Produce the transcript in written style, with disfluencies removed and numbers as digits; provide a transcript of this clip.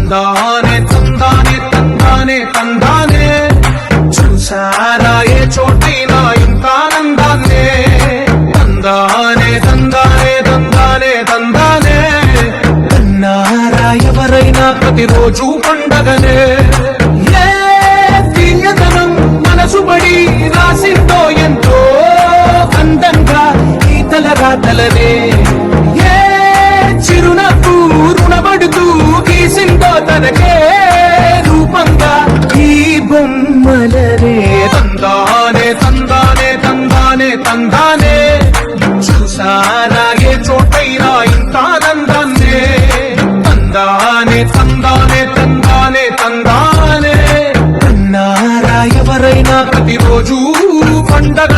తందానే తందానే తందానే తందానే చూసారా ఏ చోటైనా ఇంత ఆనందాన్నే తందానే తందానే తందానే తందానే కన్నారా ఎవరైనా ప్రతిరోజు పండగనే ఏ తీయదనం మనసు పడి రాసిందో ఎంతో అందంగా ఈ తలరాతలనే ఏ చిరునవ్వు రుణపడుతూ గీసిందో తనకే రూపంగా ఈ బొమ్మలనే తందానే తందానే తందానే తందానే చూసారా ఏ చోటైనా ఇంత ఆనందాన్నే తందానే తందానే తందానే తందానే కన్నారా ఎవరైనా ప్రతిరోజు పండగ